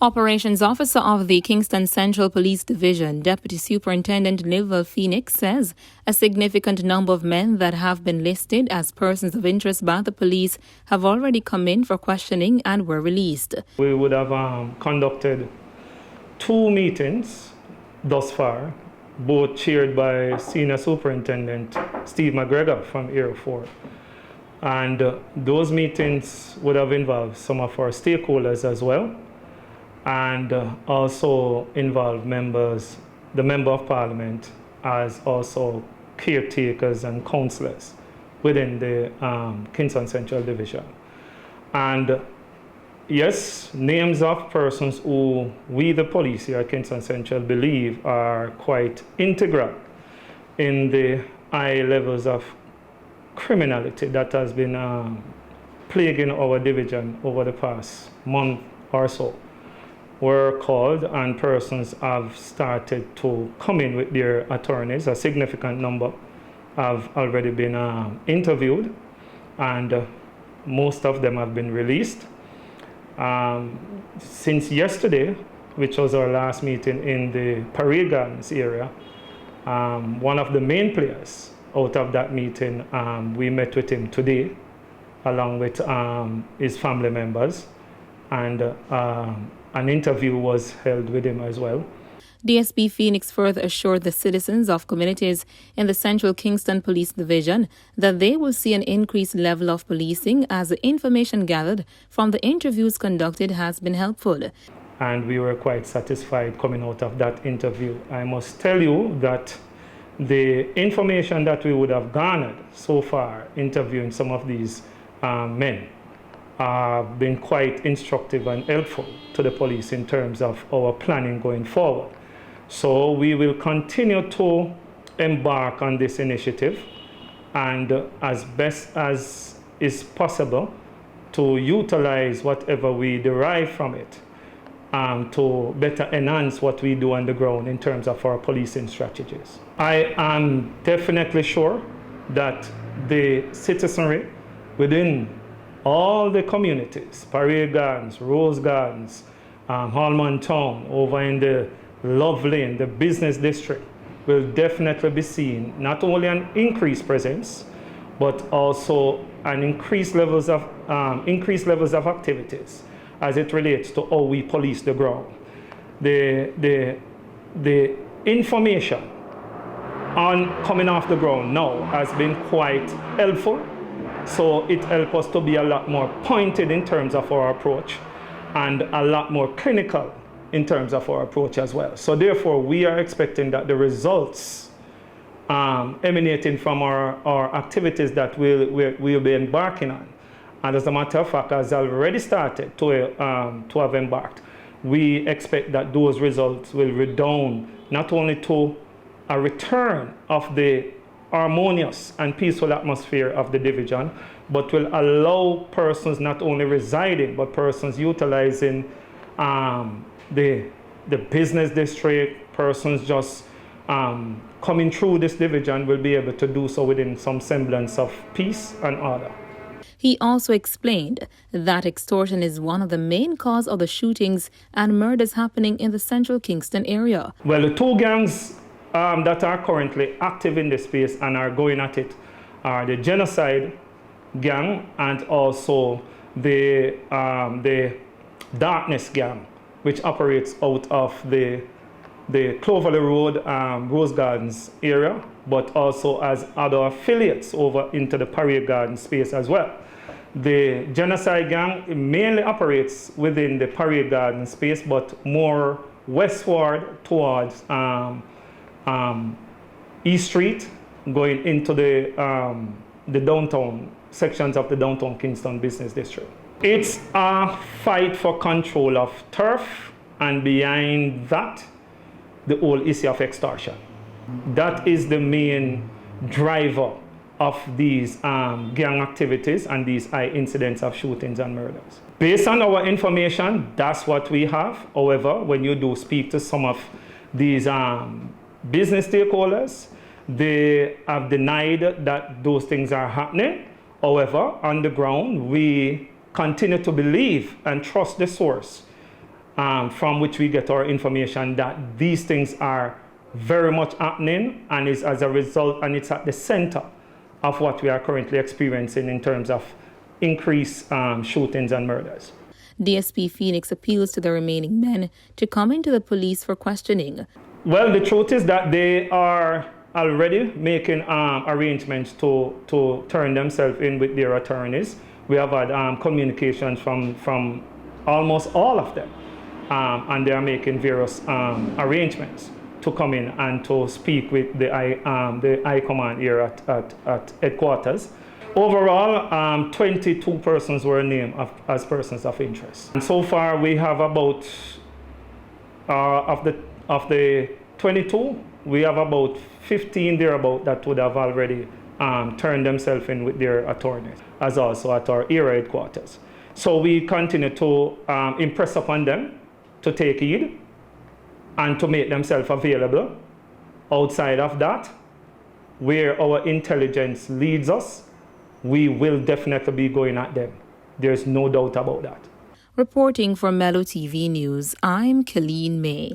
Operations Officer of the Kingston Central Police Division, Deputy Superintendent Nivelle Phoenix, says a significant number of men that have been listed as persons of interest by the police have already come in for questioning and were released. We would have conducted 2 meetings thus far, both chaired by Senior Superintendent Steve McGregor from Area 4. And those meetings would have involved some of our stakeholders as well, and also involve the Member of Parliament, as also caretakers and councillors within the Kingston Central Division. And yes, names of persons who we, the police here at Kingston Central, believe are quite integral in the high levels of criminality that has been plaguing our division over the past month or so were called, and persons have started to come in with their attorneys. A significant number have already been interviewed, and most of them have been released. Since yesterday, which was our last meeting in the Parade Gardens area, one of the main players out of that meeting, we met with him today, along with his family members, and an interview was held with him as well. DSP Phoenix further assured the citizens of communities in the Central Kingston Police Division that they will see an increased level of policing as the information gathered from the interviews conducted has been helpful. And we were quite satisfied coming out of that interview. I must tell you that the information that we would have garnered so far interviewing some of these men have been quite instructive and helpful to the police in terms of our planning going forward. So we will continue to embark on this initiative, and as best as is possible to utilize whatever we derive from it to better enhance what we do on the ground in terms of our policing strategies. I am definitely sure that the citizenry within all the communities, Parade Gardens, Rose Gardens, Hallman Town, over in the Love Lane, the business district, will definitely be seeing not only an increased presence, but also an increased levels of activities as it relates to how we police the ground. The information on coming off the ground now has been quite helpful. So it helps us to be a lot more pointed in terms of our approach, and a lot more clinical in terms of our approach as well. So therefore, we are expecting that the results emanating from our activities that we'll be embarking on, and as a matter of fact, has already started to have embarked, we expect that those results will redound not only to a return of the harmonious and peaceful atmosphere of the division, but will allow persons not only residing, but persons utilizing the business district, persons just coming through this division will be able to do so within some semblance of peace and order. He also explained that extortion is one of the main causes of the shootings and murders happening in the Central Kingston area. Well, the 2 gangs that are currently active in this space and are going at it are the genocide gang and also the darkness gang, which operates out of the Cloverley Road, Rose Gardens area, but also as other affiliates over into the Parade Garden space as well. The genocide gang mainly operates within the Parade Garden space, but more westward towards East Street, going into the downtown sections of the downtown Kingston business district. It's a fight for control of turf, and behind that, the whole issue of extortion. That is the main driver of these gang activities and these high incidents of shootings and murders. Based on our information, that's what we have. However, when you do speak to some of these business stakeholders, they have denied that those things are happening. However, on the ground, we continue to believe and trust the source from which we get our information that these things are very much happening, and is as a result, and it's at the center of what we are currently experiencing in terms of increased shootings and murders. DSP Phoenix appeals to the remaining men to come into the police for questioning. Well, the truth is that they are already making arrangements to turn themselves in with their attorneys. We have had communications from almost all of them, and they are making various arrangements to come in and to speak with the I command here at headquarters. Overall, 22 persons were named as persons of interest. And so far, we have about, of the 22, we have about 15 thereabout that would have already turned themselves in with their attorneys, as also at our area headquarters. So we continue to impress upon them to take heed and to make themselves available. Outside of that, where our intelligence leads us, we will definitely be going at them. There's no doubt about that. Reporting for Mellow TV News, I'm Colleen May.